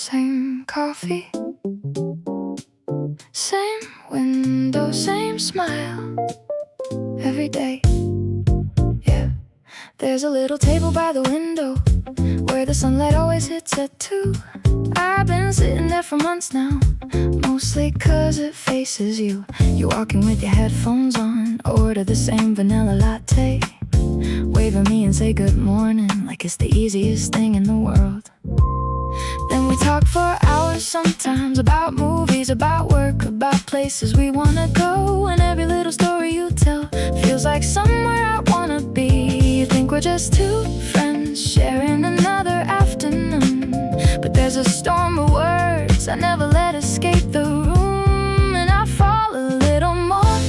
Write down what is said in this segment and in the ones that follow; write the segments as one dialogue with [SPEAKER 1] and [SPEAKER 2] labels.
[SPEAKER 1] Same coffee, same window, same smile. Every day, yeah. There's a little table by the window where the sunlight always hits at 2. I've been sitting there for months now, mostly 'cause it faces you. You're walking with your headphones on, order the same vanilla latte, wave at me and say good morning like it's the easiest thing in the world. Then we talk for hours sometimes, about movies, about work, about places we wanna go. And every little story you tell feels like somewhere I wanna be. You think we're just two friends sharing another afternoon, but there's a storm of words I never let escape the room. And I fall a little more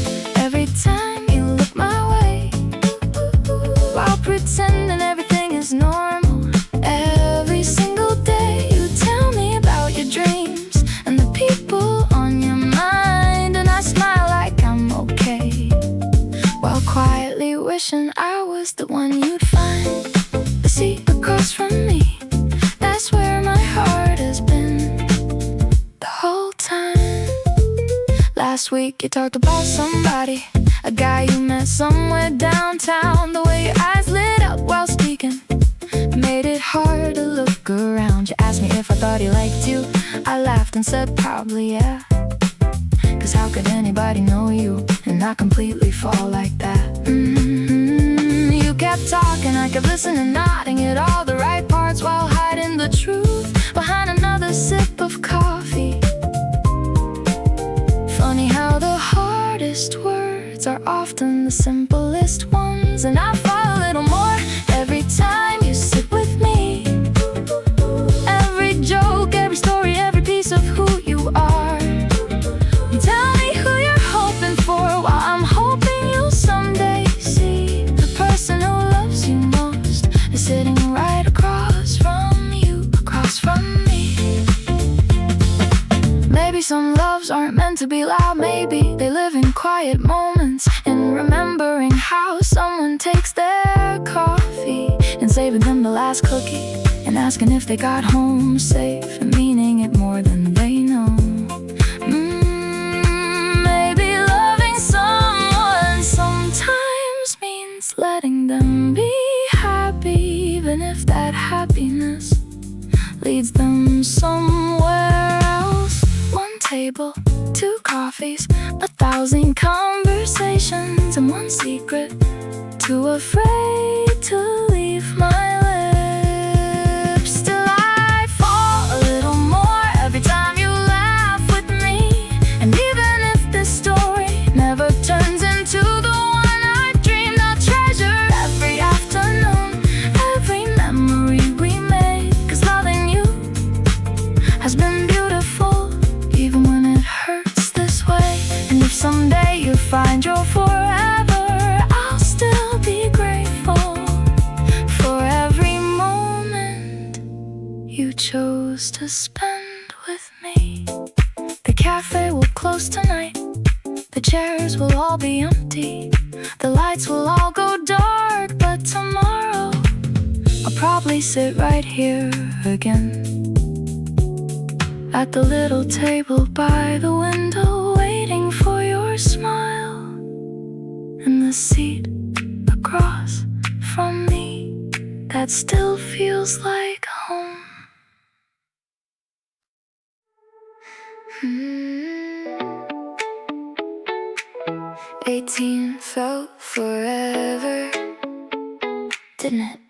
[SPEAKER 1] every time you look my way, while pretending everything is normal. Every single day you tell me about your dreams and the people on your mind, and I smile like I'm okay, while quietly wishing I was the one you'd find. The seat across from me, that's where my heart has been the whole time. Last week you talked about somebody, a guy you met somewhere downtown. The way your eyes lit up while speaking made it hard to look around. You asked me if I thought he liked you. I laughed and said probably yeah, 'cause how could anybody know you and not completely fall like that? You kept talking, I kept listening, nodding at all the right parts while hiding the truth behind another sip of coffee. Funny how the hardest words are often the simplest ones. And I fall a little more every time you sit with me. Every joke, every story, every piece of who you are. You tell me who you're hoping for, while I'm hoping you'll someday see the person who loves you most is sitting right across from you, across from me. Maybe some loves aren't meant to be loud, maybe they live in quiet moments, in remembering how someone takes their coffee and saving them the last cookie, and asking if they got home safe, and meaning it more than they know. Maybe loving someone sometimes means letting them be happy, even if that happiness leads them somewhere else. One table, 2 coffees, 1,000 conversations, and one secret too afraid to leave my lips. Still I fall a little more every time you laugh with me. And even if this story never turns into the one I dreamed, I'll treasure every afternoon, every memory we made, 'cause loving you has been beautiful, even when it hurts this way. And if someday you find your forever, I'll still be grateful for every moment you chose to spend with me. The cafe will close tonight, the chairs will all be empty, the lights will all go dark, but tomorrow I'll probably sit right here again, at the little table by the window, waiting for your smile, and the seat across from me that still feels like home. 18 felt forever, didn't it?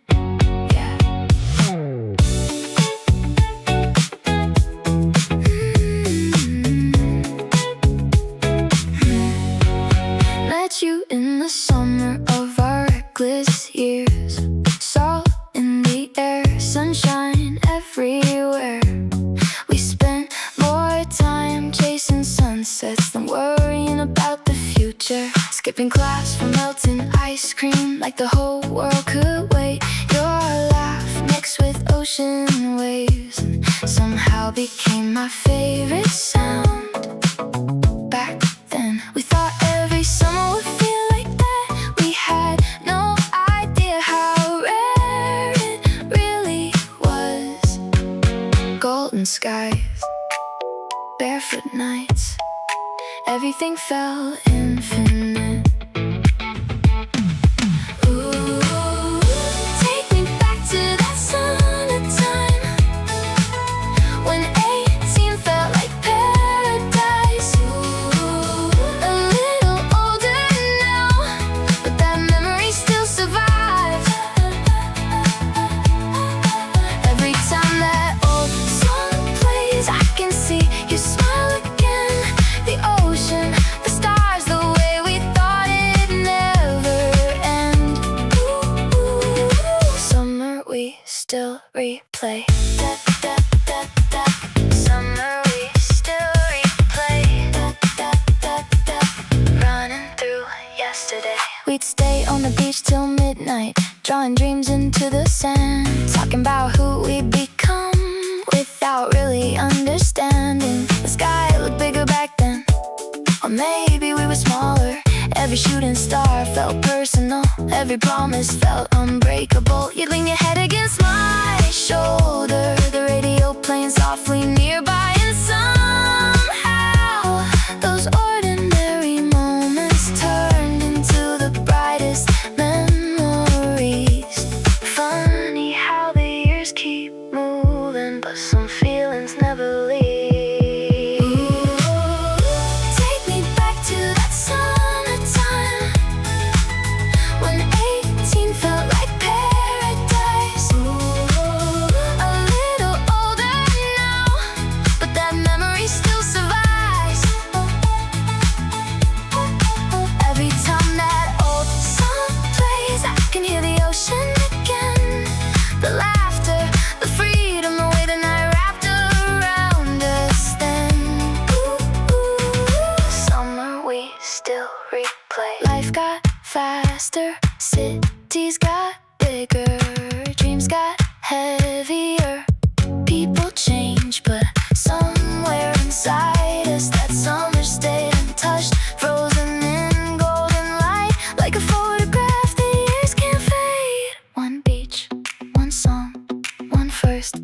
[SPEAKER 1] You in the summer of our reckless years, salt in the air, sunshine everywhere. We spent more time chasing sunsets than worrying about the future, skipping class for melting ice cream like the whole world could wait. Your laugh mixed with ocean waves somehow became my favorite sound. Back then we thought every summer would feel like that. We had no idea how rare it really was. golden skies, barefoot nights, everything felt infinite. Ooh, take me back to that summertime, when 18 felt like paradise. Ooh, a little older now, but that memory still survives. Every time that old song plays, I can see you smile again. The ocean, the stars, the way we thought it'd never end. Ooh, summer we still replay. Summer we still replay. Running through yesterday. We'd stay on the beach till midnight, drawing dreams into the sand, talking about who we'd become without really understanding. The sky looked bigger back then, or maybe we were smaller. Every shooting star felt personal, every promise felt unbreakable. You'd lean your head against my shoulder, the radio playing softly nearby, and somehow those ordinary moments turned into the brightest memories. Funny how the years keep moving, but some feelings never leave. Ooh, take me back to that summertime, when 18 felt like paradise. Ooh, a little older now, but that memory still survives. Every time that old song plays, I can hear the ocean again. The laughter, the freedom, the way the night wrapped around us then. Ooh, summer we still replay. Life got faster, cities got bigger, dreams got heavier. People change, but somewhere inside us that summer stayed untouched, frozen in golden light, like a photograph the years can't fade. One beach, one song, one first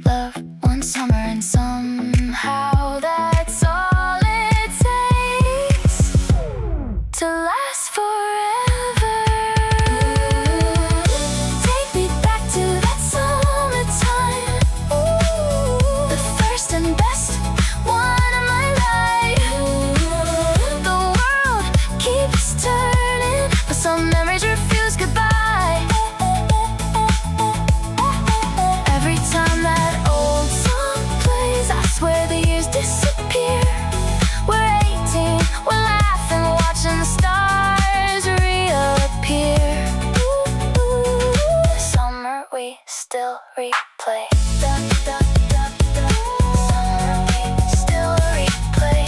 [SPEAKER 1] love, one summer, and somehow that's all it takes to last forever. Take me back to that summertime, the first and best one of my life. The world keeps turning, but some memories refuse goodbye. Every time that old song plays, I swear the years disappear. We're 18, we're laughing, watching the stars reappear. Summer we still replay. Summer we still replay.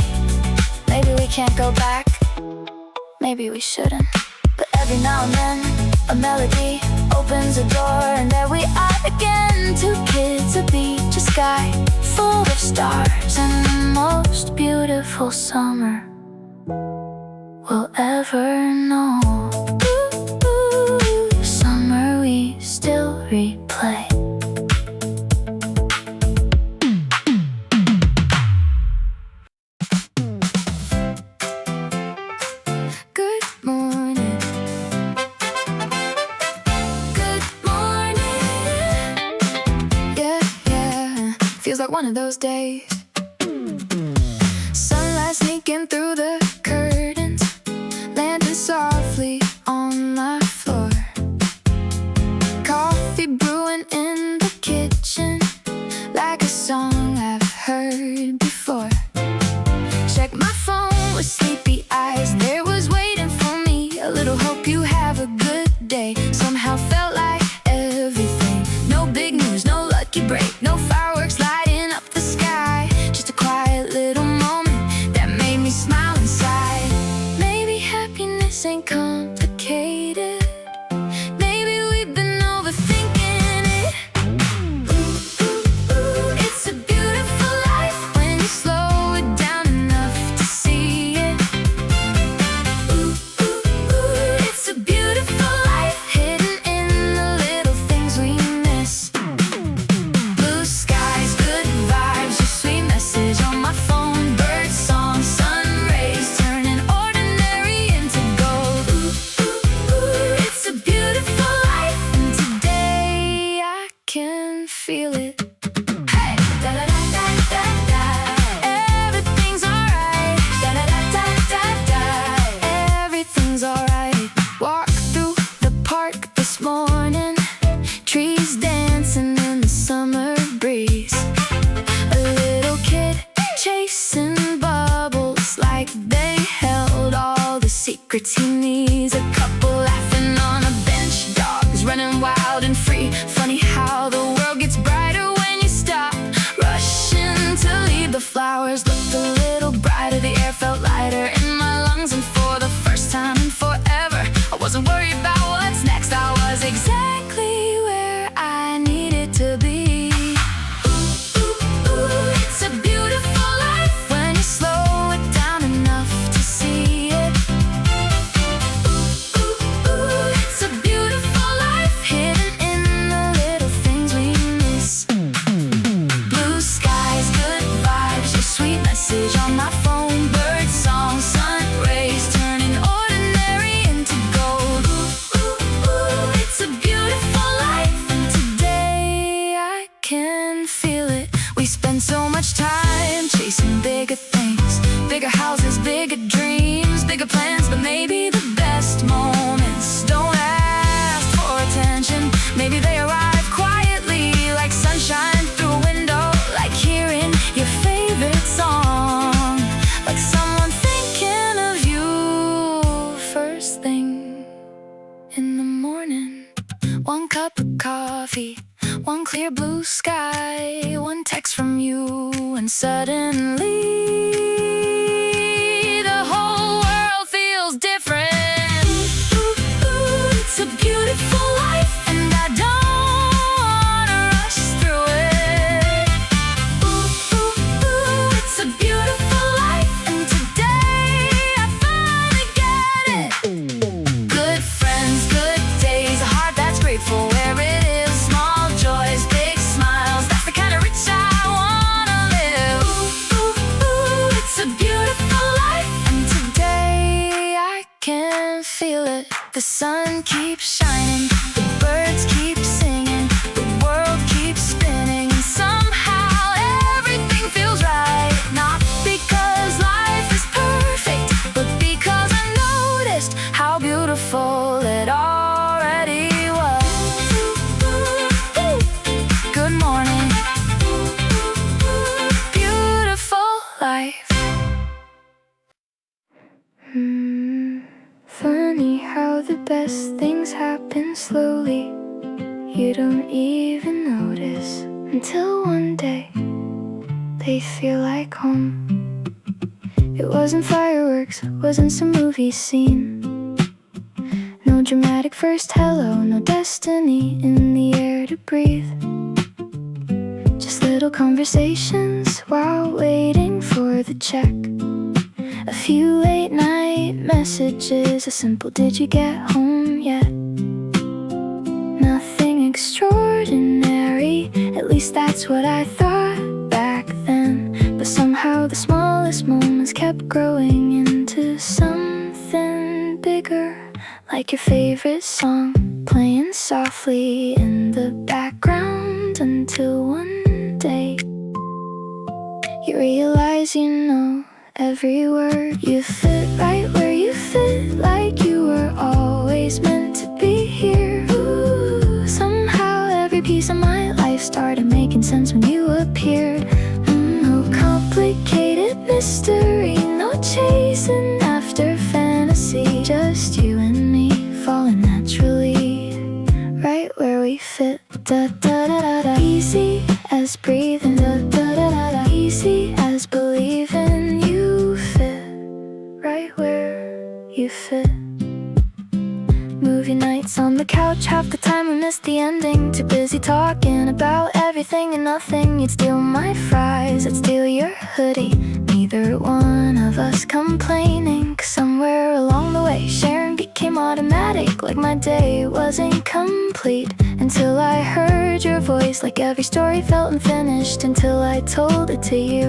[SPEAKER 1] Maybe we can't go back, maybe we shouldn't, but every now and then a melody opens a door, and there we are again. Two kids, a beach, a sky full of stars, and the most beautiful summer we'll ever know. Ooh, summer we still replay. Good morning. Good morning. Yeah, yeah. Feels like one of those days. Sunlight sneaking through the curtains, landing softly on my floor. Coffee brewing in the kitchen, like a song I've heard before. Check my phone with sleepy eyes. There was waiting for me a little hope you have a good day. Somehow felt like everything. No big news, no lucky break, no fireworks lighting up the sky. Just a quiet little moment that made me smile inside. Maybe happiness ain't complicated. Maybe we've been overthinking it. Ooh, it's a beautiful life when you slow it down enough to see it. Ooh, it's a beautiful life hidden in the little things we miss. Blue sky. feel it. Hey! Da-da-da-da-da-da. Everything's alright. Da-da-da-da-da-da. Everything's alright. Walk through the park this morning, trees dancing in the summer breeze. A little kid chasing bubbles like they held all the secrets he needs. A couple laughing on a bench, dogs running wild and free. Funny how the world gets brighter when you stop rushing to leave. The flowers looked a little brighter, the air felt lighter in my lungs, and for the first time in forever I wasn't worried about what's next. I was exactly where I needed to be. It's a beautiful life when you slow it down enough to see it. It's a beautiful life hidden in the little things we miss. Blue skies, good vibes, your sweet message on my phone. Bird song, sun rays turning ordinary into gold. It's a beautiful life, and today I can feel it. We spend so much time chasing bigger things, bigger houses, bigger dreams, bigger plans, but maybe the best moments don't ask for attention. Maybe they arrive quietly, like sunshine through a window, like hearing your favorite song, like someone thinking of you first thing in the morning. One cup of coffee, one clear blue sky, one text from you, and suddenly the whole world feels different. It's a beautiful life, and I don't wanna rush through it. It's a beautiful life, and today I finally get it. Good friends, good days, a heart that's grateful where it is. Small joys, big smiles, that's the kind of rich I wanna live. It's a beautiful life, and today I can feel it. The sun keeps shining, the birds keep singing, the world keeps spinning, and somehow everything feels right. Not because life is perfect, but because I noticed how beautiful it already was. Good morning, beautiful life. Funny how the best things happen slowly. You don't even notice until one day they feel like home. It wasn't fireworks, wasn't some movie scene. No dramatic first hello, no destiny in the air to breathe. Just little conversations while waiting for the check. A few late night messages, a simple "did you get home yet?" Nothing extraordinary, at least that's what I thought back then. But somehow the smallest moments kept growing into something bigger, like your favorite song playing softly in the background, until one day you realize you know every word. You fit right where you fit, like you were always meant to be here. Ooh, somehow every piece of my life started making sense when you appeared. No complicated mystery, no chasing after fantasy, just you and me falling naturally, right where we fit. Da da da da da. Easy as breathing, da da da da da. Easy as believing. You fit right where you fit. Movie nights on the couch, half the time we missed the ending. Too busy talking about everything and nothing. You'd steal my fries, I'd steal your hoodie. Neither one of us complaining, 'cause somewhere along the way sharing became automatic, like my day wasn't complete until I heard your voice. Like every story felt unfinished until I told it to you.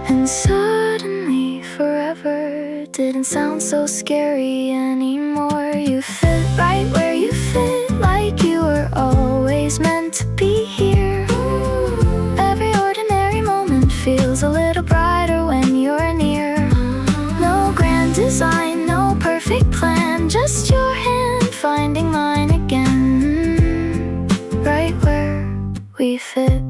[SPEAKER 1] And suddenly forever didn't sound so scary anymore. You fit right where you fit, like you were always meant to be here. fit.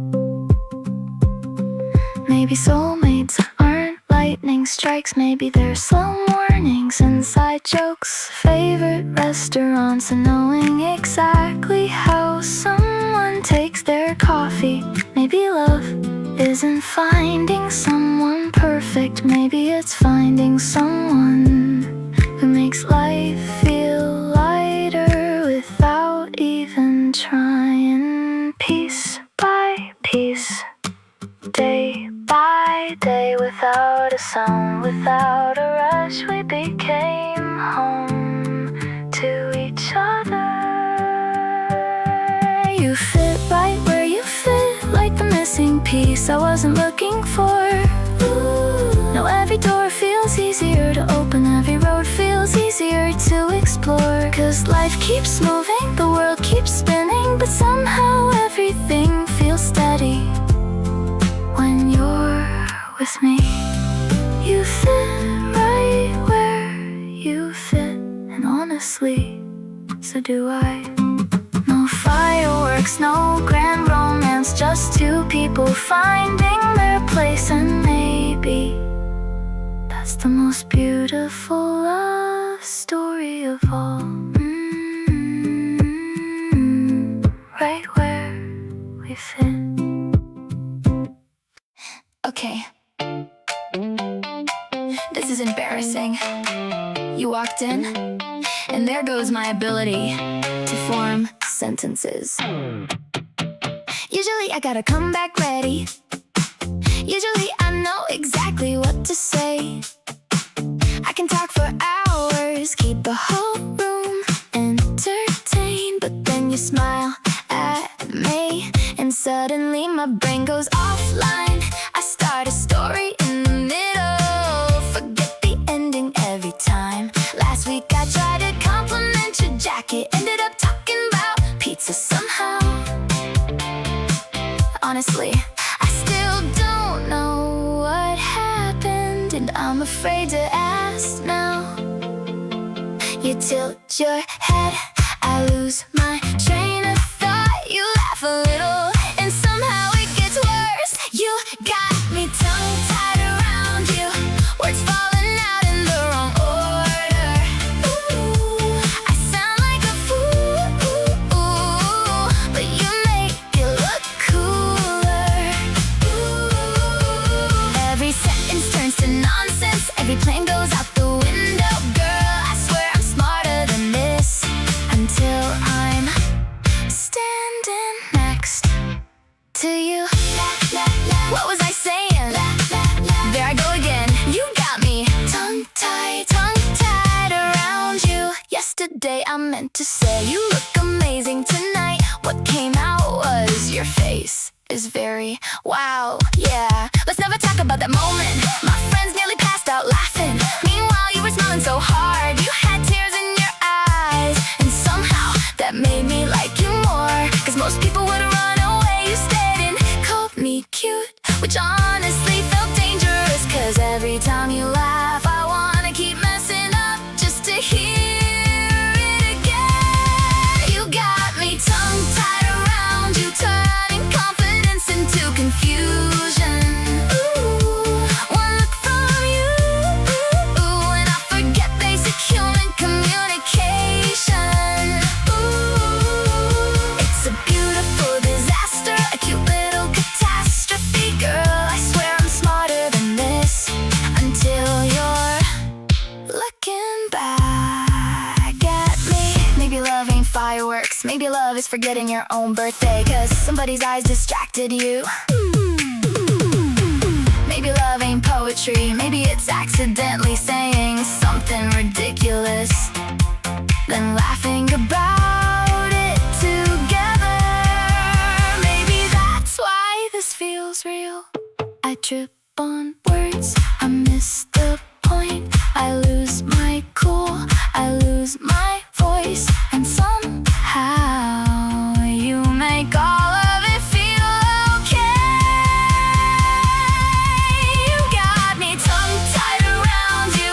[SPEAKER 1] Maybe soulmates aren't lightning strikes, maybe they're slow mornings, inside jokes, favorite restaurants, and knowing exactly how someone takes their coffee. Maybe love isn't finding someone perfect, maybe it's finding someone who makes life feel lighter without even trying. Piece by piece, day by day, without a sound, without a rush, we became home to each other. You fit right where you fit, like the missing piece I wasn't looking for. Ooh. Now every door feels easier to open, every road feels easier to explore. 'Cause life keeps moving, the world keeps spinning, but somehow everything feels steady when you're with me. You fit right where you fit, and honestly, so do I. No fireworks, no grand romance, just two people finding their place. And maybe that's the most beautiful love story of all. Right where we fit. Okay, this is embarrassing. You walked in, and there goes my ability to form sentences. Usually I gotta come back ready. Usually I know exactly what to say. I can talk for hours, keep the whole room entertained. But then you smile at me, and suddenly my brain goes offline. I start a story in the middle, forget the ending every time. Last week I tried to compliment your jacket, ended up talking about pizza somehow. Honestly, I still don't know what happened, and I'm afraid to ask now. You tilt your head, I lose my train of thought. You laugh a little, and somehow it gets worse. You got me tongue-tied around you, words falling out in the wrong order. Ooh, I sound like a fool, but you make it look cooler. Ooh, every sentence turns to nonsense, every plane goes out the window. Girl, I swear I'm smarter than this, until I'm standing next to you. What was I saying? There I go again. You got me tongue-tied around you. Yesterday I meant to say you look amazing tonight. What came out was your face is very wow, yeah. Let's never talk about that moment. My friends nearly passed out laughing. Meanwhile you were smiling so hard, you had tears in your eyes, and somehow that made me like you more. 'Cause most people would run away, you stayed and called me cute, which honestly felt dangerous. 'Cause every time you laugh I wanna keep messing up just to hear it again. You got me tongue-tied around you, turning confidence into confusion. Ooh, one look from you, and I forget basic human communication. Ooh, it's a beautiful disaster, a cute little catastrophe. Girl, I swear I'm smarter than this, until you're looking back at me. Maybe love ain't fireworks, maybe love is forgetting your own birthday, 'cause somebody's eyes distracted you. Maybe love ain't poetry, maybe it's accidentally saying something ridiculous, then laughing about it together. Maybe that's why this feels real. I trip on words, I miss the point, I lose my cool, I lose my voice, and somehow you make all of it feel okay. You got me tongue-tied around you,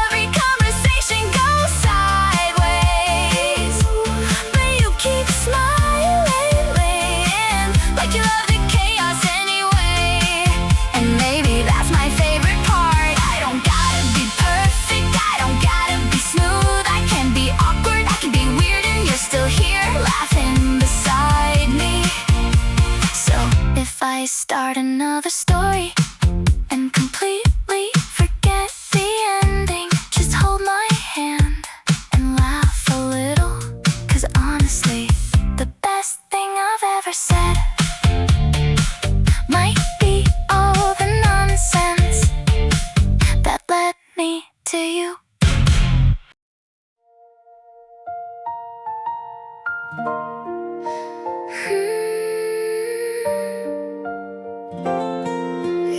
[SPEAKER 1] every conversation goes sideways, but you keep smiling like you love to I start another story and completely forget the ending. Just hold my hand and laugh a little, 'cause honestly, the best thing I've ever said might be all the nonsense that led me to you.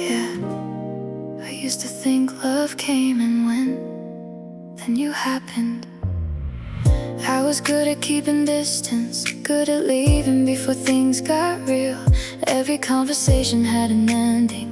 [SPEAKER 1] Yeah, I used to think love came and went, then you happened. I was good at keeping distance, good at leaving before things got real. Every conversation had an ending,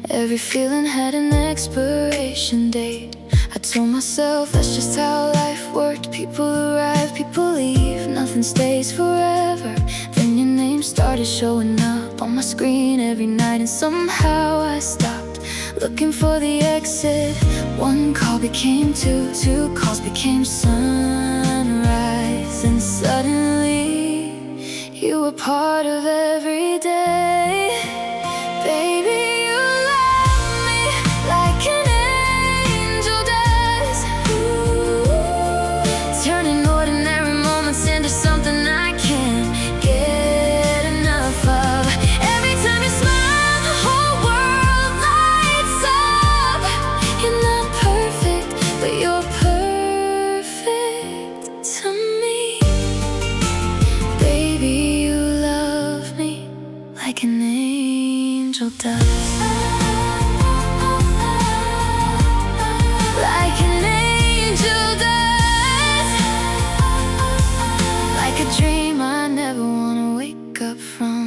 [SPEAKER 1] every feeling had an expiration date. I told myself that's just how life worked. People arrive, people leave, nothing stays forever. Then your name started showing up on my screen every night, and somehow I stopped looking for the exit. One call became two, two calls became sunrise, and suddenly you were part of every day. Baby, you love me like an angel does. Ooh, turning ordinary moments into something I can't get enough of. Every time you smile, the whole world lights up. You're not perfect, but you're perfect to me. Baby, you love me like an angel does. Like an angel does. Like a dream I never wanna wake up from.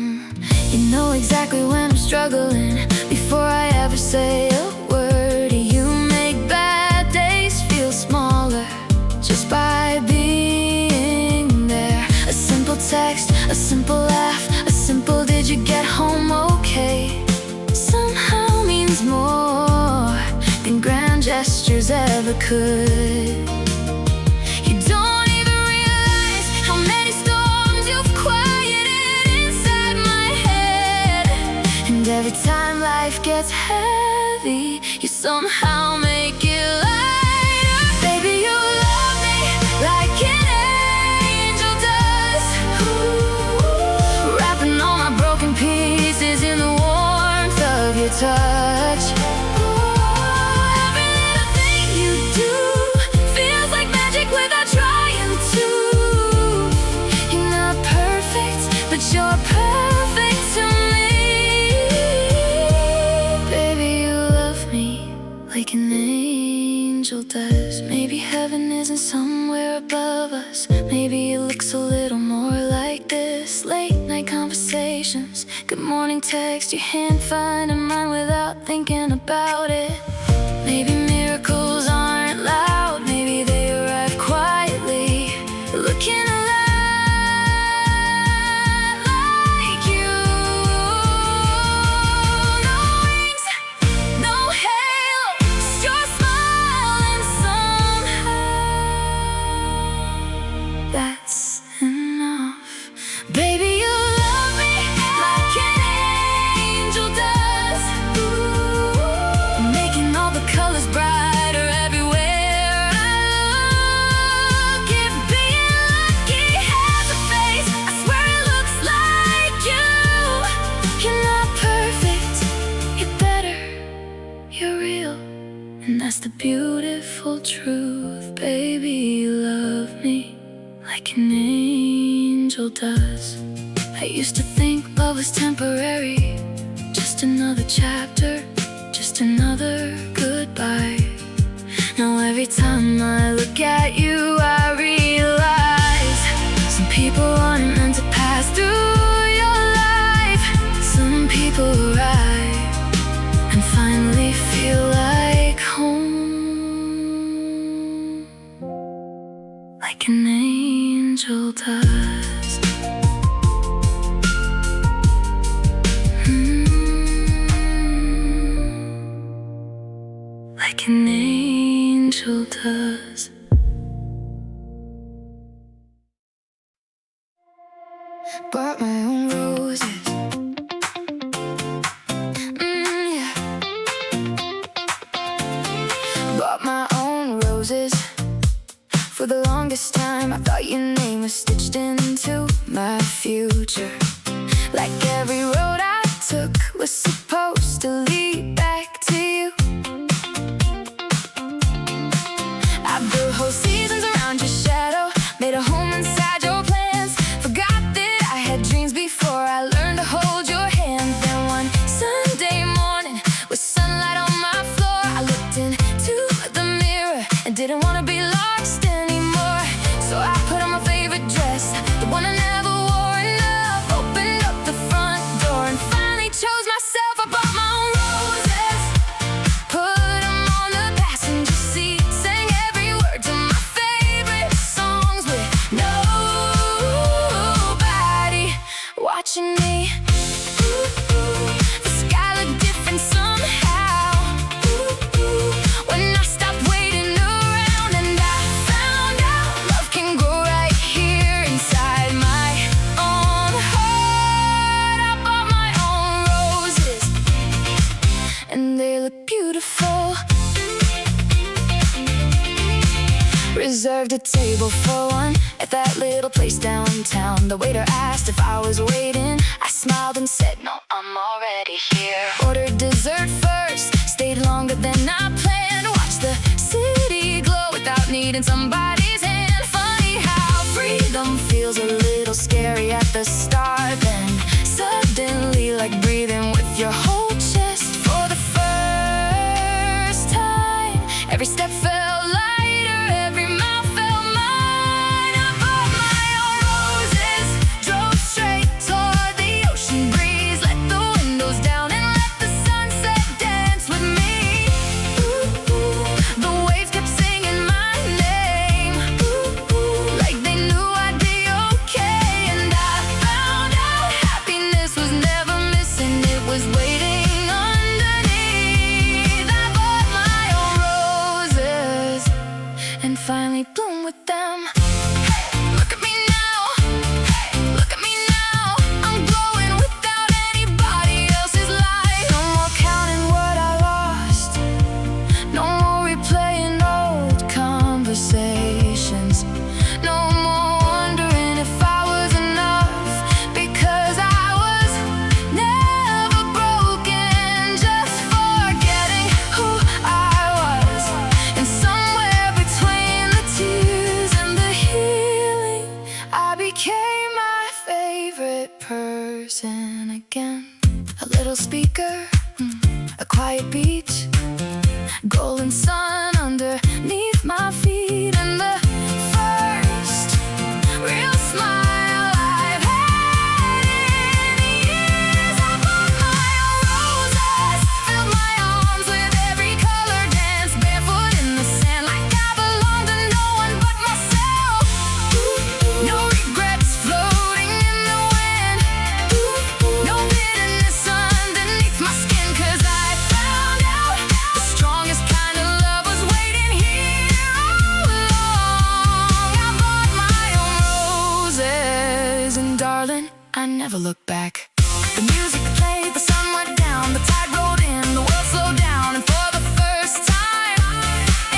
[SPEAKER 1] You know exactly when I'm struggling before I ever say a word. You make bad days feel smaller just by being there. A simple text, a simple laugh, a simple "did you get home okay?" somehow means more than grand gestures ever could. You don't even realize how many storms you've quieted inside my head. And every time life gets heavy, you somehow make it lighter. Baby, you love me like an angel does. Ooh, wrapping all my broken pieces in the warmth of your touch. Ooh, every little thing you do feels like magic without trying to. You're not perfect, but you're perfect to me. Baby, you love me like an angel does. Maybe heaven isn't somewhere above us. Maybe it looks a little more like this. Late night conversations, good morning text, your hand finding mine without thinking about it. Maybe miracles aren't loud, maybe they arrive quietly. Looking a lot like you. No wings, no halo, just your smile, and somehow that's enough. Baby, you love me like an angel does. Ooh, making all the colors brighter everywhere I look. If being lucky has a face, I swear it looks like you. You're not perfect, you're better, you're real, and that's the beautiful truth. Baby, you love me like an angel does. I used to think love was temporary, just another chapter, just another goodbye. Now every time I look at you, I realize some people aren't meant to pass through your life. Some people arrive and finally feel like home, like an angel does. Like an angel does. Brought my own roses, For the longest time I thought your name was stitched into my future, like every road I took was supposed to lead back to you. I built whole seasons around your shadow, made a home inside your plans, forgot that I had dreams before I learned to hold your hand. Then one Sunday morning, with sunlight on my floor, I looked into the mirror and didn't want to be lost anymore. So I put on my favorite dress, the one I never wore enough, opened up the front door and finally chose myself. I bought my own roses, put them on the passenger seat, sang every word to my favorite songs with nobody watching me. The sky looked different somehow when I stopped waiting around, and I found out love can grow right here inside my own heart. I bought my own roses, and they look beautiful. Reserved a table for one at that little place downtown. The waiter asked if I was waiting. I smiled and said, no, I'm already here. Ordered dessert first, stayed longer than I planned. Watched the city glow without needing somebody's hand. Funny how freedom feels a little scary at the start, then suddenly like breathing with your whole chest. For the first time, every step felt lighter, every mile felt mine. I bought my own roses, drove straight toward the ocean breeze, let the windows down and let the sunset dance with me. The waves kept singing my name, like they knew I'd be okay. And I found out happiness was never missing, it was waiting underneath. I bought my own roses and finally bloomed with them. Look at me now, look at me now, I'm glowing without anybody else's light. No more counting what I lost, no more replaying old conversations, no more wondering if I was enough, because I was never broken, just forgetting who I was. And somewhere between the tears and the healing, I became my favorite person again. A little speaker, a quiet beach, golden sun underneath my feet, and the first real smile I've had in years. I bought my own roses, filled my arms with every color dance, barefoot in the sand like I belonged to no one but myself. No regrets floating in the wind, no bitterness underneath my skin, 'cause I found out the strongest kind of love was waiting here all along. I bought my own roses, and darling, I never look back. The music played, the sun went down, the tide rolled in, the world slowed down, and for the first time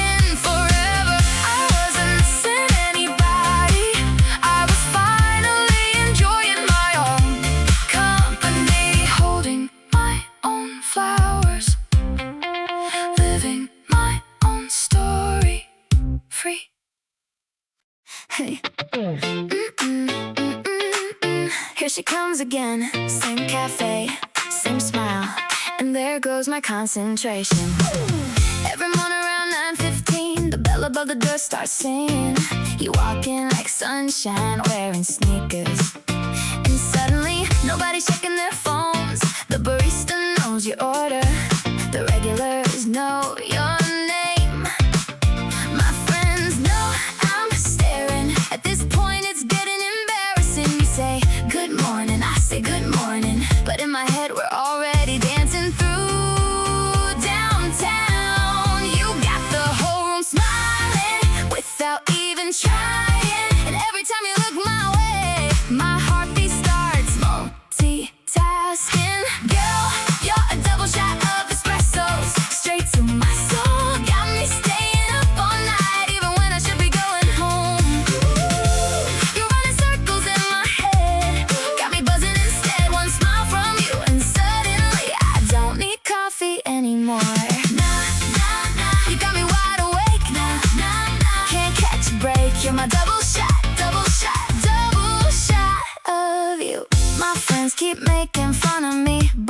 [SPEAKER 1] in forever, I wasn't missing anybody. I was finally enjoying my own company, holding my own flowers, living my own story, free. Hey. Here she comes again, same cafe, same smile, and there goes my concentration. Every morning around 9:15, the bell above the door starts singing. You walk in like sunshine, wearing sneakers, and suddenly nobody's checking their phones. The barista knows your order, the regulars know your name. My friends know I'm staring. At this point it's getting embarrassing. You say good morning, I say good morning, but in my head we're already dancing through downtown. You got the whole room smiling without even trying, and every time you look my way, my heartbeat starts multitasking. Girl, you're a double shot of espressos, straight to my soul, got me staying up all night even when I should be going home.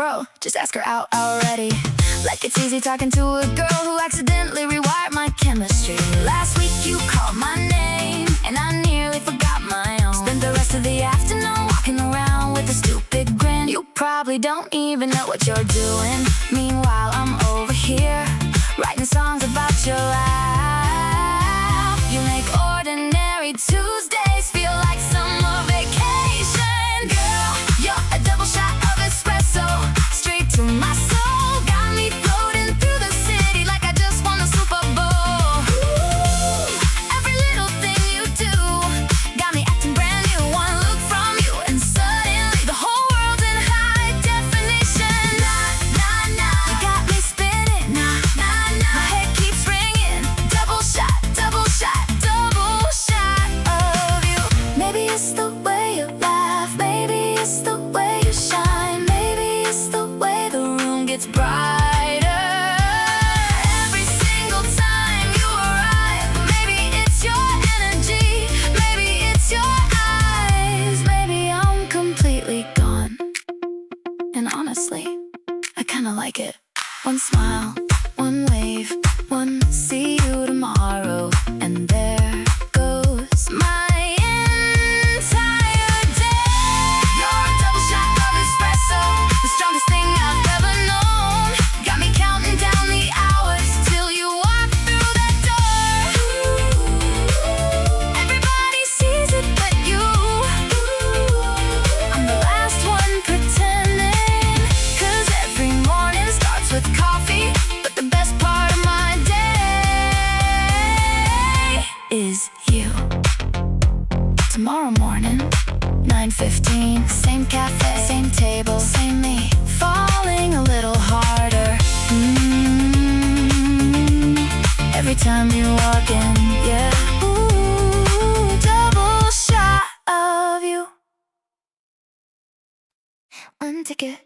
[SPEAKER 1] bro, just ask her out already. Like it's easy talking to a girl who accidentally rewired my chemistry. Last week you called my name and I nearly forgot my own. Spent the rest of the afternoon walking around with a stupid grin. You probably don't even know what you're doing. Meanwhile I'm over here writing songs about your life. You make ordinary Tuesdays feel like summer vacation. Girl, you're a double shot of espresso, straight to my soul. Got me floating through the city like I just won a Super Bowl. Ooh, every little thing you do got me acting brand new. One look from you and suddenly the whole world's in high definition. Nah, nah, nah, you got me spinning. Nah, nah, nah, my head keeps ringing. Double shot, double shot, double shot of you. Maybe it's the way you laugh, maybe it's the way you shine, maybe it's the way the room gets brighter every single time you arrive. Maybe it's your energy, maybe it's your eyes, maybe I'm completely gone. And honestly, I kinda like it. One smile, one wave, one see you tomorrow, and there goes my entire day. You're a double shot of espresso, the strongest thing I've ever known. Got me counting down the hours till you walk through that door. Everybody sees it but you. I'm the last one pretending, 'cause every morning starts with coffee. But the best part of my day is you. Tomorrow morning, 9:15, same cafe, same table, same me, falling a little harder. Every time you walk in, yeah. Ooh, double shot of you. One ticket,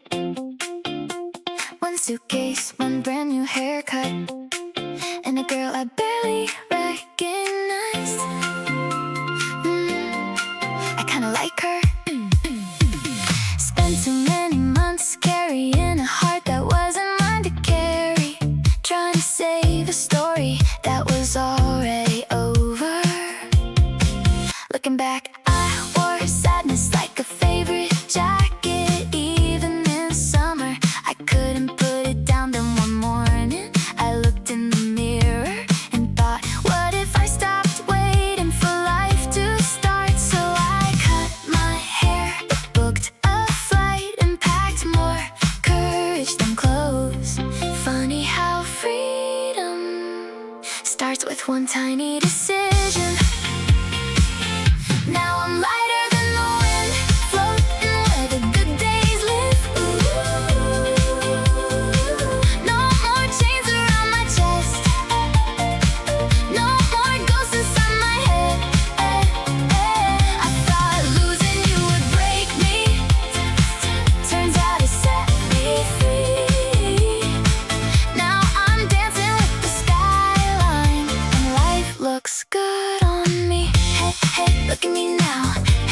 [SPEAKER 1] one suitcase, one brand new haircut, and a girl I barely recognized. I kinda like her. Spent too many months carrying a heart that wasn't mine to carry, trying to save a story that was already over. Looking back, I wore sadness like a favorite jacket. Even in summer, I couldn't put it down. Then one morning, I looked in the mirror and thought, what if I stopped waiting for life to start? So I cut my hair, booked a flight, and packed more courage than clothes. Funny how freedom starts with one tiny decision. Now I'm lighter than the wind, floating where the good days live. Ooh, no more chains around my chest, no more ghosts inside my head. I thought losing you would break me, turns out it set me free. Now I'm dancing with the skyline, and life looks good on me. Hey, hey, look at me now.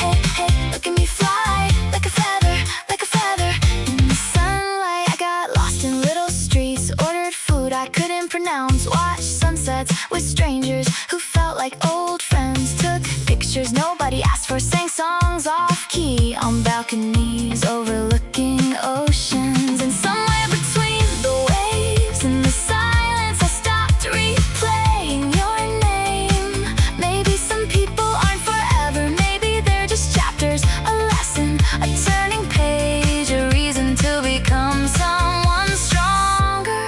[SPEAKER 1] Hey, hey, look at me fly like a feather, like a feather. In the sunlight, I got lost in little streets, ordered food I couldn't pronounce, watched sunsets with strangers who felt like old friends, took pictures nobody asked for, sang songs off key on balconies overlooking oceans. And somewhere between the waves and the silence, I stopped replaying your name. Maybe some people aren't forever, maybe they're just chapters, a lesson, a turning page, a reason to become someone stronger.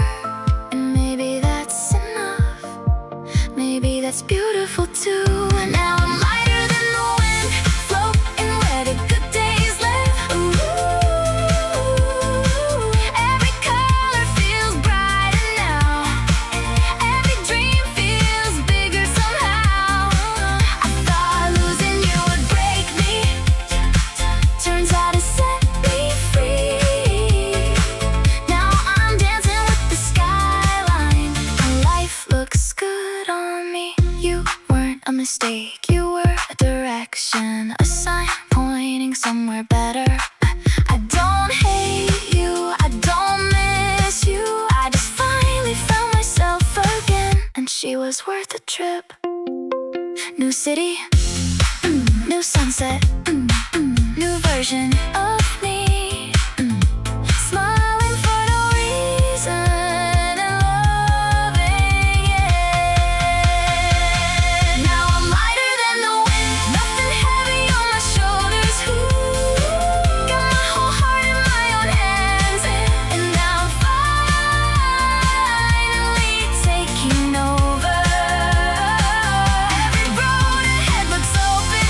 [SPEAKER 1] And maybe that's enough, maybe that's beautiful too. And now I'm lighter than the wind, floating where the good days live. Ooh, was worth the trip. New city, new sunset, new version of me, smiling for no reason and loving it. Now I'm lighter than the wind, nothing heavy on my shoulders. Got my whole heart in my own hands, and now I'm finally taking over. Every road ahead looks open,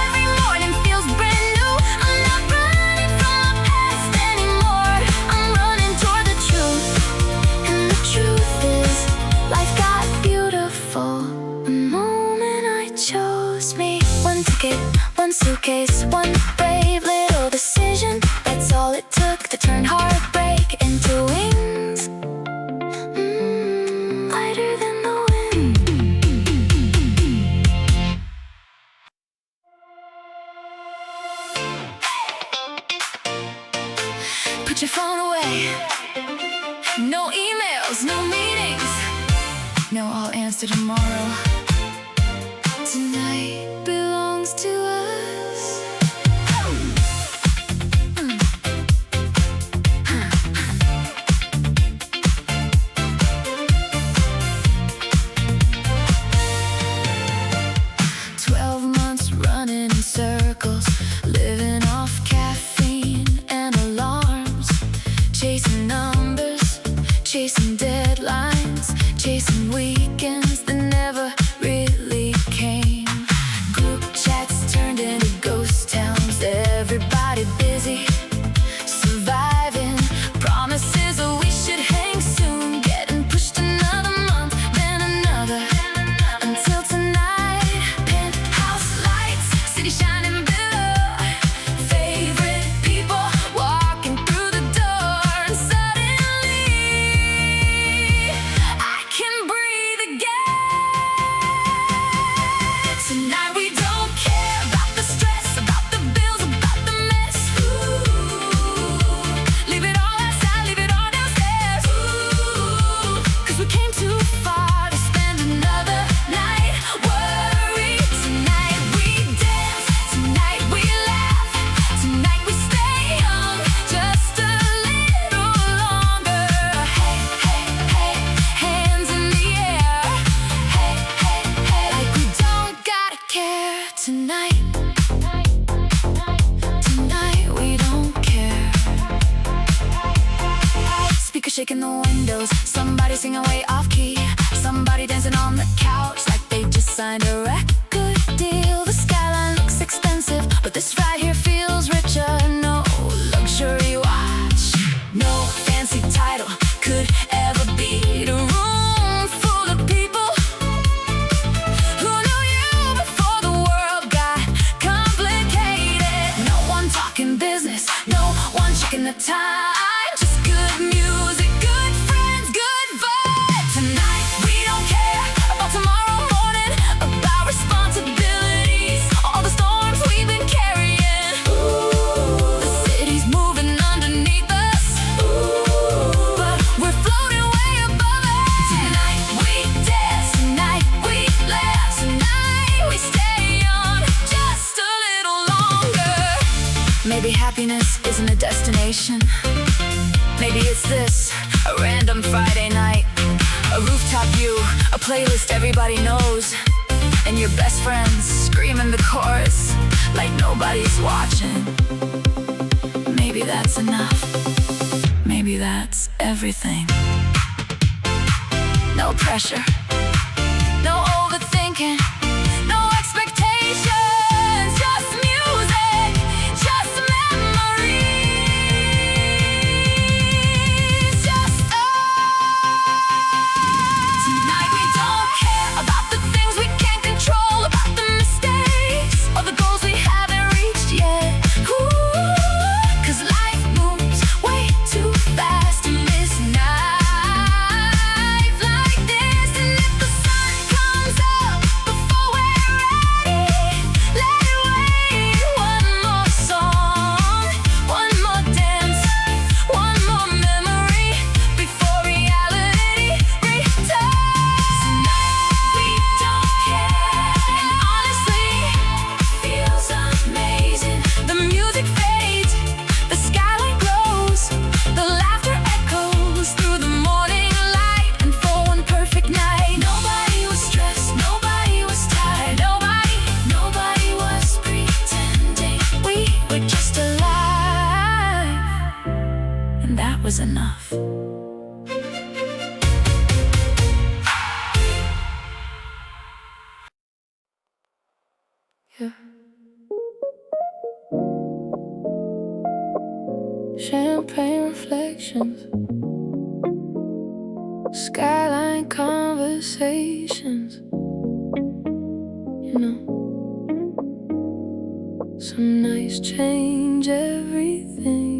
[SPEAKER 1] every morning feels brand new. I'm not running from my past anymore, I'm running toward the truth. And the truth is, life got beautiful the moment I chose me. One ticket, one suitcase, one brave little decision. That's all it took to turn heartbreak into wings. Lighter than the wind. Put your phone away. No emails, no meetings, no I'll answer tomorrow. Tonight belongs to us. 12 months running in circles, living off caffeine and alarms, chasing numbers, chasing deadlines, chasing weekends that never really came. Group chats turned into ghost towns, everybody busy, surviving. Promises that we should hang soon, getting pushed another month, then another, until tonight. Penthouse lights, city shining below, favorite people walking through the door, and suddenly I can breathe again. Tonight we don't care about the stress, about the bills, about the mess. Leave it all outside, leave it all downstairs. 'Cause we came too far to spend another night worried. Tonight we dance, tonight we laugh, tonight we stay young just a little longer. Hey, hey, hey, hands in the air. Hey, hey, hey, like we don't gotta care. Tonight, tonight we don't care. Speaker shaking the windows, somebody singing way off key, somebody dancing on the couch like they just signed a record deal. The skyline looks expensive, but this right here feels richer. No luxury watch, no fancy title could ever beat a room full of people who knew you before the world got complicated. No one talking business, no one checking the time, just good music, good friends, good vibes. Tonight we don't care about tomorrow morning, about responsibilities, all the storms we've been carrying. The city's moving underneath us, but we're floating way above it. Tonight we dance, tonight we laugh, tonight we stay young just a little longer. Maybe happiness isn't a destination. Maybe it's this, a random Friday night, a rooftop view, a playlist everybody knows, and your best friends screaming the chorus like nobody's watching. Maybe that's enough. Maybe that's everything. No pressure, no overthinking, no expectations, just music, just memories, just us. Tonight we don't care about the things we can't control, about the mistakes or the goals we haven't reached yet. 'Cause life moves way too fast in this night like this. And if the sun comes up before conversations, skyline conversations. You know, some nights change everything.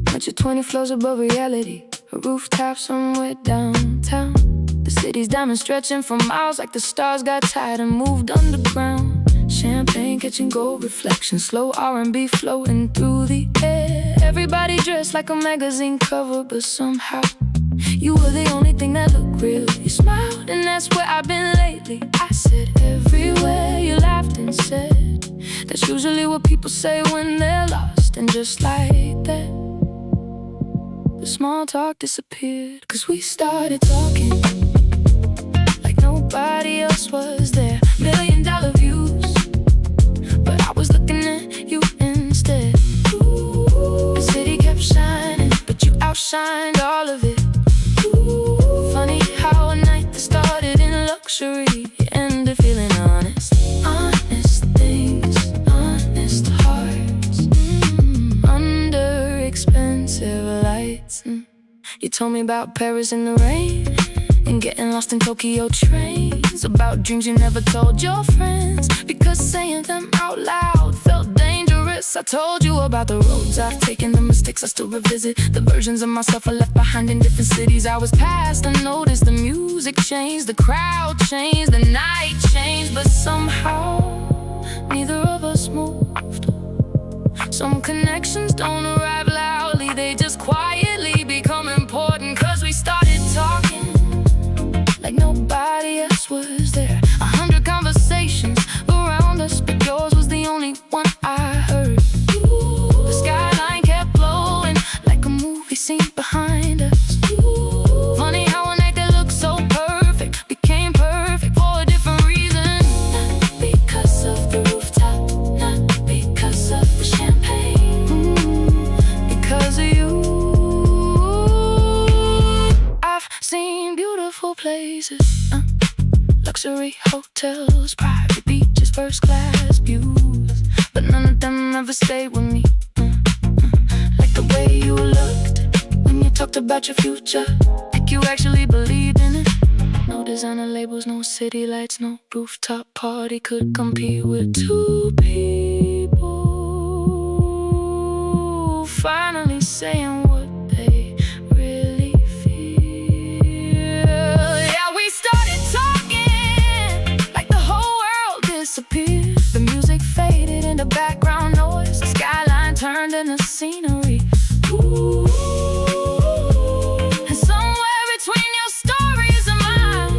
[SPEAKER 1] But you're 20 floors above reality, a rooftop somewhere downtown. The city's diamond stretching for miles, like the stars got tired and moved underground. Champagne catching gold reflections, slow R&B floating through the air. Everybody dressed like a magazine cover, but somehow you were the only thing that looked real. You smiled, and that's where I've been lately. I said everywhere. You laughed and said that's usually what people say when they're lost. And just like that, the small talk disappeared, 'cause we started talking like nobody else was there. $1,000,000 views, but I was looking at you instead. The city kept shining, but you outshined all of it. Funny how a night that started in luxury ended feeling honest. Honest things, honest hearts, under expensive lights. You told me about Paris in the rain and getting lost in Tokyo trains, about dreams you never told your friends, because saying them out loud felt dangerous. I told you about the roads I've taken, the mistakes I still revisit, the versions of myself I left behind in different cities I was past. I noticed the music changed, the crowd changed, the night changed, but somehow neither of us moved. Some connections don't arrive loudly, they just quietly become important, 'cause we started talking like nobody else was there. 100 conversations around us, but yours was the only one I heard. The skyline kept glowing like a movie scene behind us. Funny how a night that looked so perfect became perfect for a different reason. Not because of the rooftop, not because of the champagne, because of you. I've seen beautiful places, luxury hotels, private beaches, first class views, but none of them ever stayed with me. Like the way you looked when you talked about your future, like you actually believed in it. No designer labels, no city lights, no rooftop party could compete with two people finally saying what they really feel. Yeah, we started talking like the whole world disappeared. The music faded into background noise, the skyline turned into scenery. Ooh. And somewhere between your stories and mine,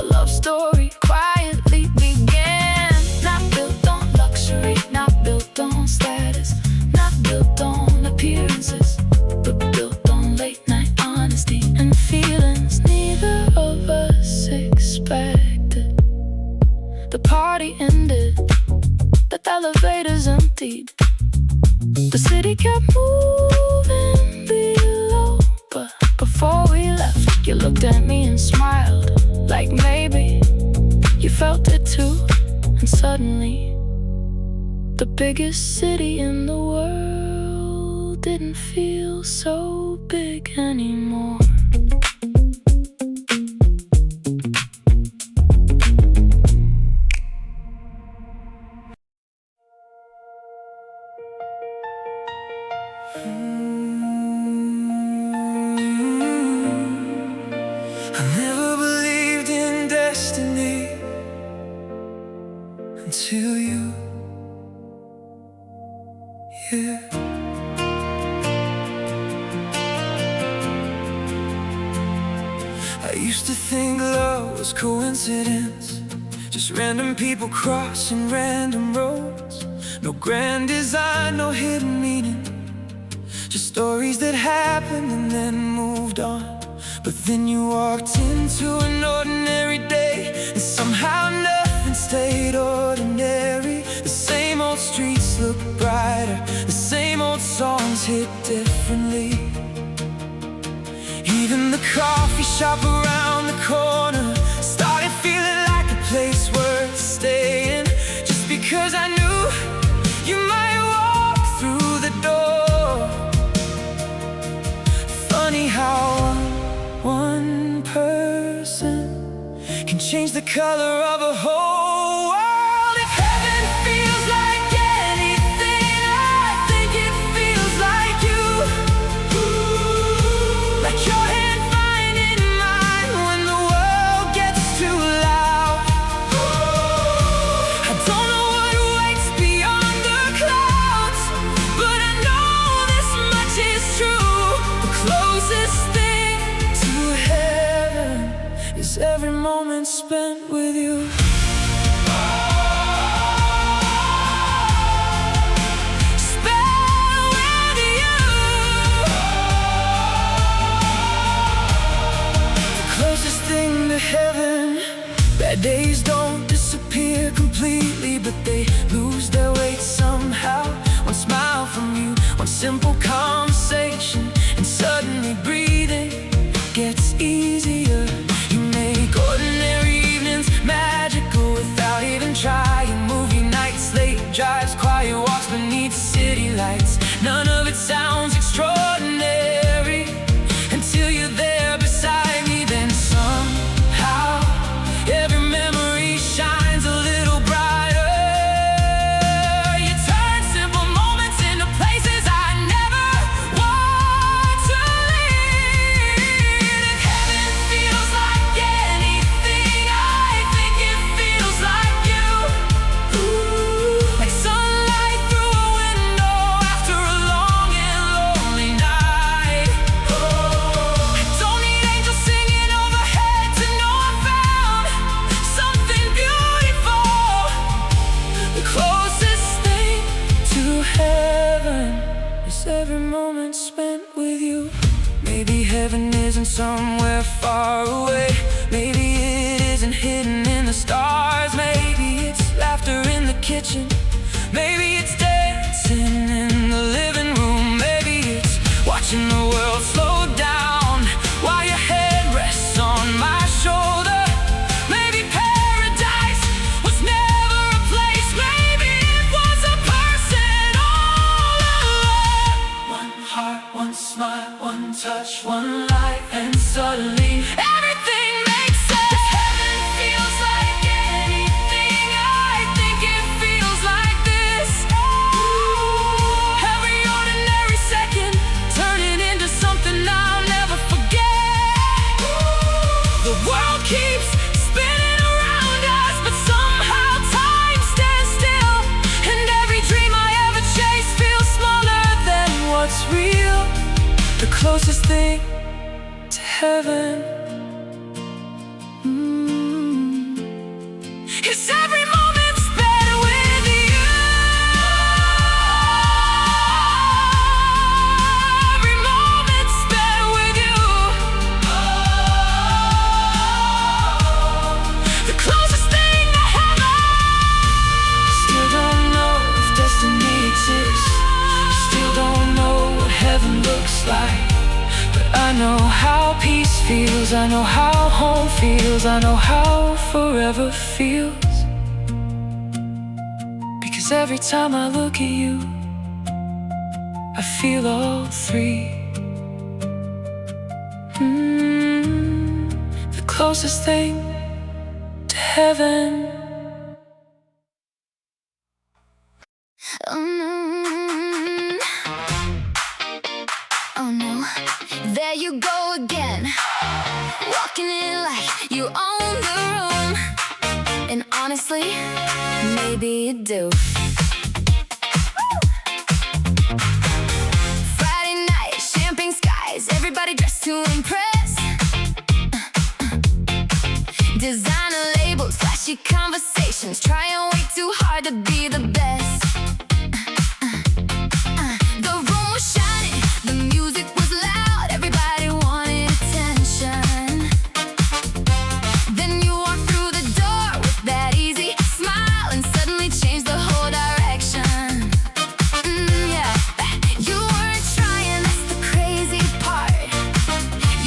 [SPEAKER 1] a love story quietly began. Not built on luxury, not built on status, not built on appearances, but built on late night honesty and feelings neither of us expected. The party ended, the elevators emptied, the city kept moving below. But before we left, you looked at me and smiled, like maybe you felt it too. And suddenly, the biggest city in the world didn't feel so big anymore.
[SPEAKER 2] I never believed in destiny until you, yeah. I used to think love was coincidence, just random people crossing random roads. No grand design, no hidden meaning, just stories that happened and then moved on. But then you walked into an ordinary day, and somehow nothing stayed ordinary. The same old streets look brighter, the same old songs hit differently. Even the coffee shop around the corner started feeling like a place worth staying, just because I knew you might walk through change the color of a whole world. If heaven feels like anything, I think it feels like you. Like your hand finding mine when the world gets too loud. I don't know what waits beyond the clouds, but I know this much is true. The closest thing to heaven is every moment spent with you. Spent with you. The closest thing to heaven. Bad days don't disappear completely, but they lose their weight somehow. One smile from you, one simple conversation, and suddenly breathing gets easier. You make ordinary evenings magical without even trying. Movie nights, late drives, quiet walks beneath city lights. None of it sounds extraordinary until you're there beside me. Then somehow every memory shines a little brighter. You turn simple moments into places I never want to leave. If heaven feels like anything, I think it feels like you. Like sunlight through a window after a long and lonely night. I don't need angels singing overhead to know I found something beautiful. The closest thing to heaven is every moment spent with you. Maybe heaven isn't somewhere far away. Maybe it isn't hidden in the stars. Maybe it's laughter in the kitchen. Maybe it's dancing in the living room. Maybe it's watching the world slow down while your head rests on my shoulder. Maybe paradise was never a place. Maybe it was a person all along. One heart, one smile, one touch, one life, and suddenly everything makes sense. If heaven feels like anything, I think it feels like this. Every ordinary second turning into something I'll never forget. The world keeps spinning around us, but somehow time stands still. And every dream I ever chase feels smaller than what's real. The closest thing to heaven is every moment spent with you. Every moment spent with you. The closest thing to heaven. Still don't know if destiny exists. Still don't know what heaven looks like. But I know how peace feels. I know how home feels. I know how forever feels. Because every time I look at you, I feel all three. The closest thing to heaven.
[SPEAKER 1] Oh no, there you go again, walking in like you own the room. And honestly, maybe you do. Friday night, champagne skies, everybody dressed to impress. Designer labels, flashy conversations, trying way too hard to be the best. The room was shining, the music was loud, everybody wanted attention. Then you walked through the door with that easy smile and suddenly changed the whole direction. Yeah, you weren't trying, that's the crazy part.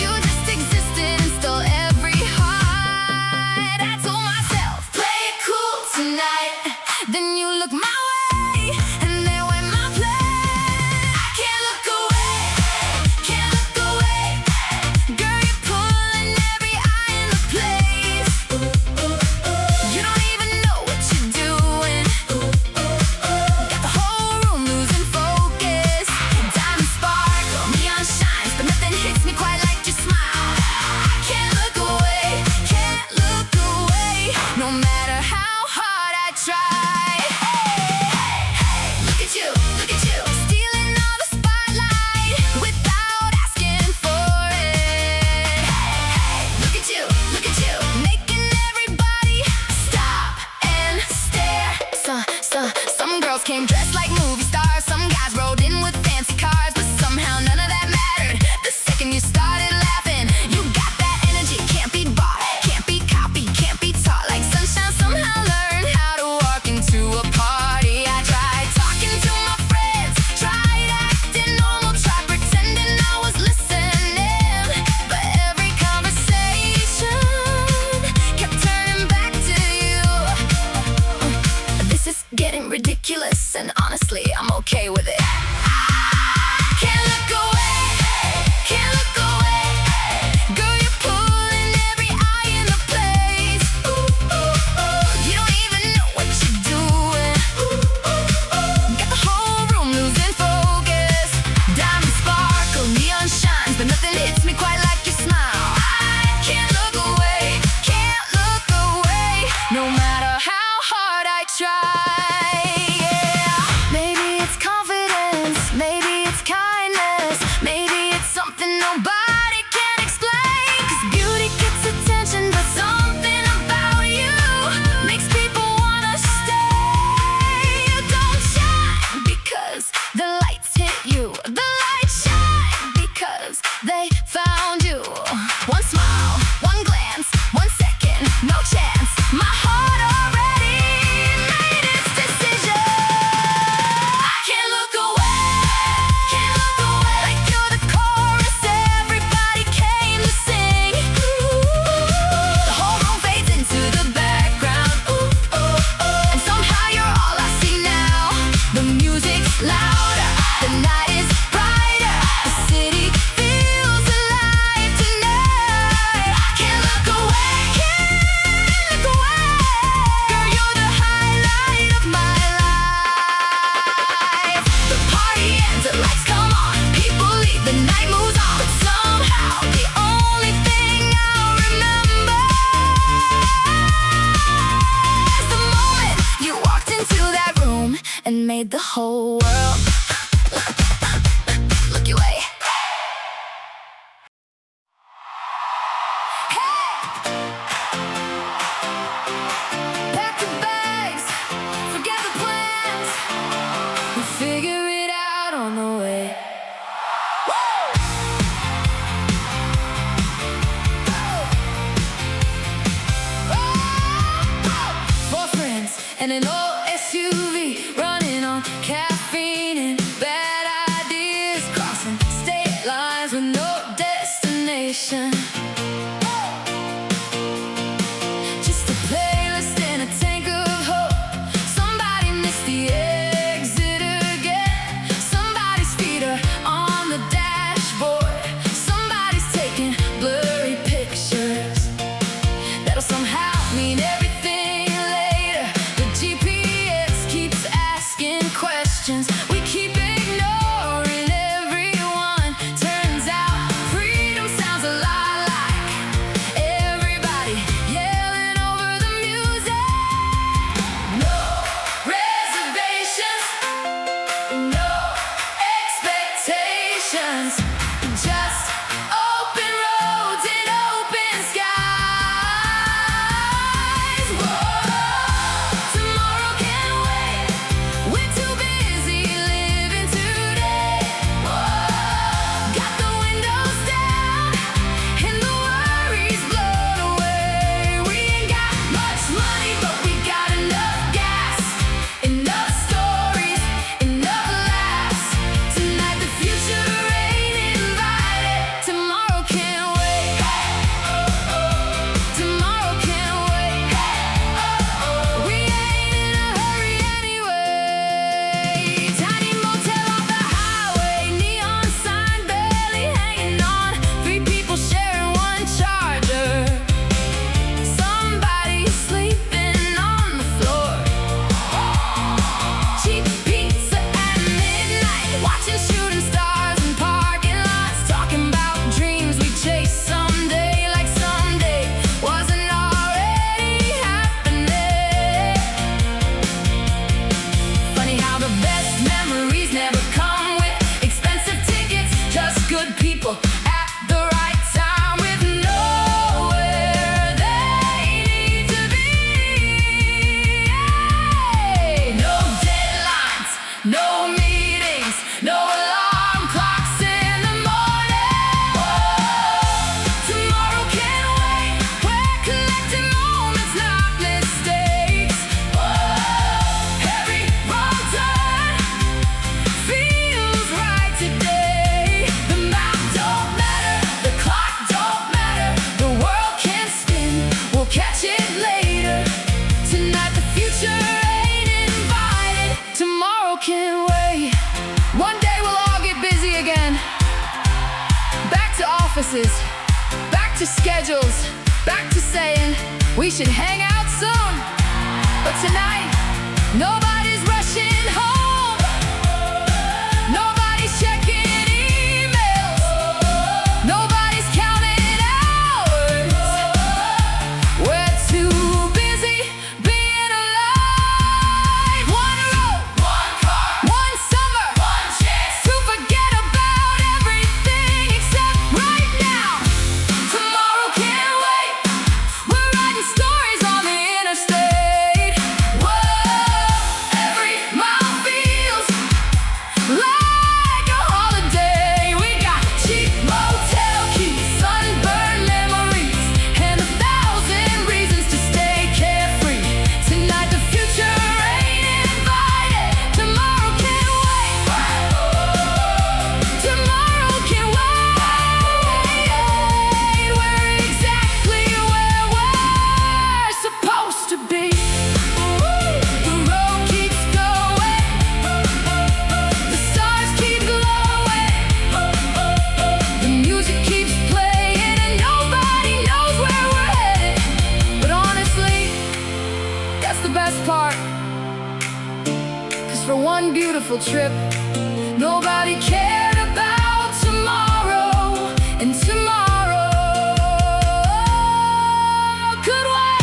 [SPEAKER 1] You just existed and stole every heart. I told myself, play it cool tonight. Then you look my way. offices, back to schedules, back to saying we should hang out soon. But tonight, nobody's rushing home. Nobody's checking emails. Nobody's counting hours. We're too busy being alive. One road, one car, one summer, one chance to forget about everything except right now. Tomorrow can't wait. We're writing stories on the interstate. Whoa, every mile feels like a holiday. We got cheap motel keys, sunburned memories, and 1,000 reasons to stay carefree. Tonight the future ain't invited. Tomorrow can't wait. Tomorrow can wait. We're exactly where we're supposed to be. The road keeps going. The stars keep glowing. The music keeps playing, and nobody knows where we're headed. But honestly, that's the best part. 'Cause for one beautiful trip, nobody cared about tomorrow, and tomorrow could wait.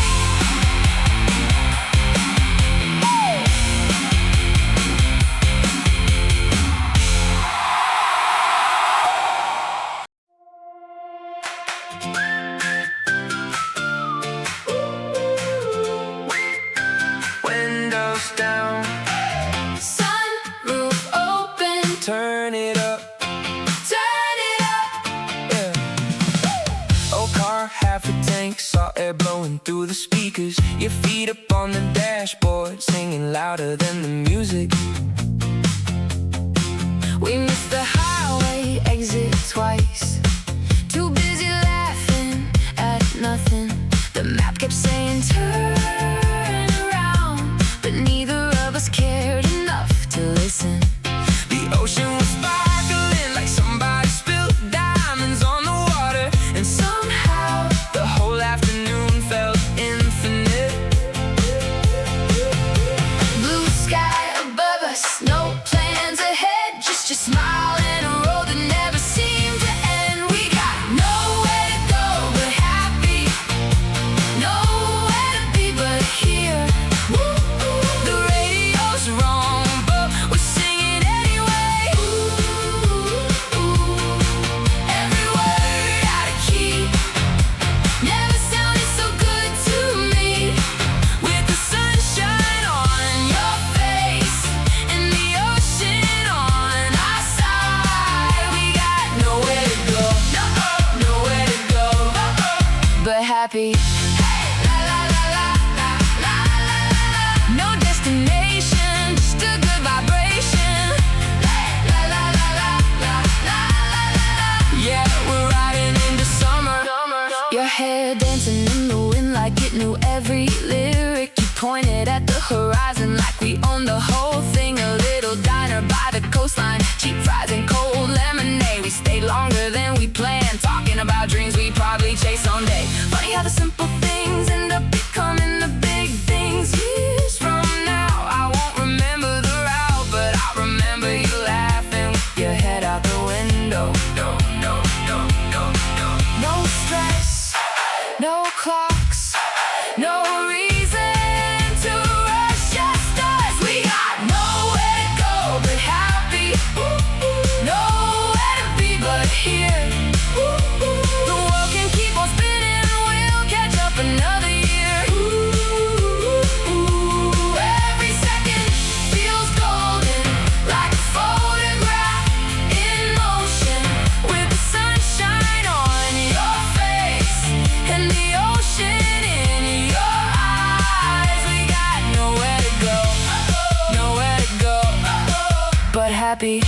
[SPEAKER 2] Windows down,
[SPEAKER 1] Sunroof open,
[SPEAKER 2] turn it up,
[SPEAKER 1] turn it up.
[SPEAKER 2] yeah. Old car, half a tank, saw air blowing through the speakers. Your feet up on the dashboard, singing louder than the music.
[SPEAKER 1] We missed the highway exit twice. Too busy laughing at nothing. The map kept saying turn around, but neither of us cared enough to listen.
[SPEAKER 2] The ocean was sparkling like somebody spilled diamonds on the water, and somehow the whole afternoon felt infinite.
[SPEAKER 1] Blue sky above us, no plans ahead, just your smile and a road that never seemed to end. We got nowhere to go but happy, nowhere to be but here. The radio's wrong, but we're singing anyway. Every word out of key, never sounded so good to me. With the sunshine on your face and the ocean on our side, we got nowhere to go, nowhere to go, but happy. La la la la la la la la. No destination, just a good vibration. La la la la la la la la.
[SPEAKER 2] Yeah, we're riding into summer.
[SPEAKER 1] Your hair dancing in the wind like it knew every lyric. You pointed at the horizon like we owned the whole thing. A little diner by the coastline, cheap fries and cold lemonade. We stayed longer than we planned, talking about dreams we probably chase someday. Funny how the simple things end up becoming the big things. Years from now, I won't remember the route, but I remember you laughing with your head out the window.
[SPEAKER 2] No, no, no, no, no.
[SPEAKER 1] No stress, no clocks, no reason to rush just us. We got nowhere to go but happy, nowhere to be but here. The world can keep on spinning, we'll catch up another year. Every second feels golden, like a photograph in motion. With the sunshine on your face and the ocean in your eyes, we got nowhere to go, nowhere to go, but happy.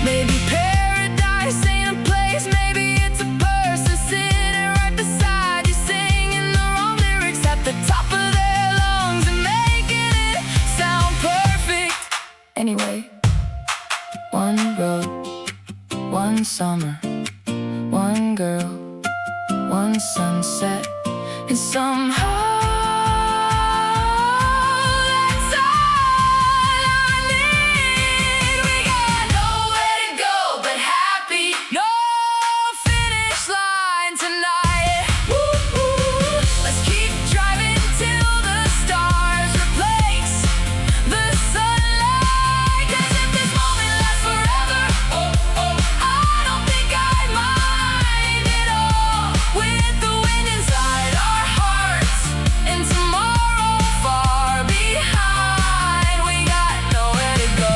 [SPEAKER 1] Maybe paradise ain't a place, maybe it's a person sitting right beside you, singing the wrong lyrics at the top of their lungs and making it sound perfect. Anyway, one road, One summer, one girl, one sunset, and somehow that's all I need. We got nowhere to go but happy. No finish line tonight. Woo-hoo. Let's keep driving till the stars replace the sunlight. 'Cause if this moment lasts forever, I don't think I'd mind it all. With the wind inside our hearts and tomorrow far behind, we got nowhere to go,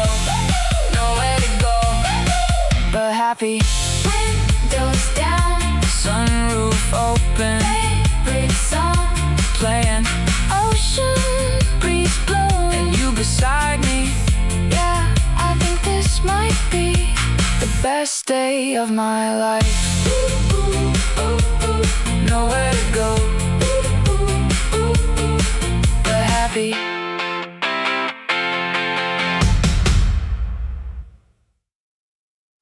[SPEAKER 1] nowhere to go but happy. Windows down, sunroof open, favorite song playing, ocean breeze blowing, and you beside me. Yeah, I think this might be the best day of my life. Nowhere to go but happy.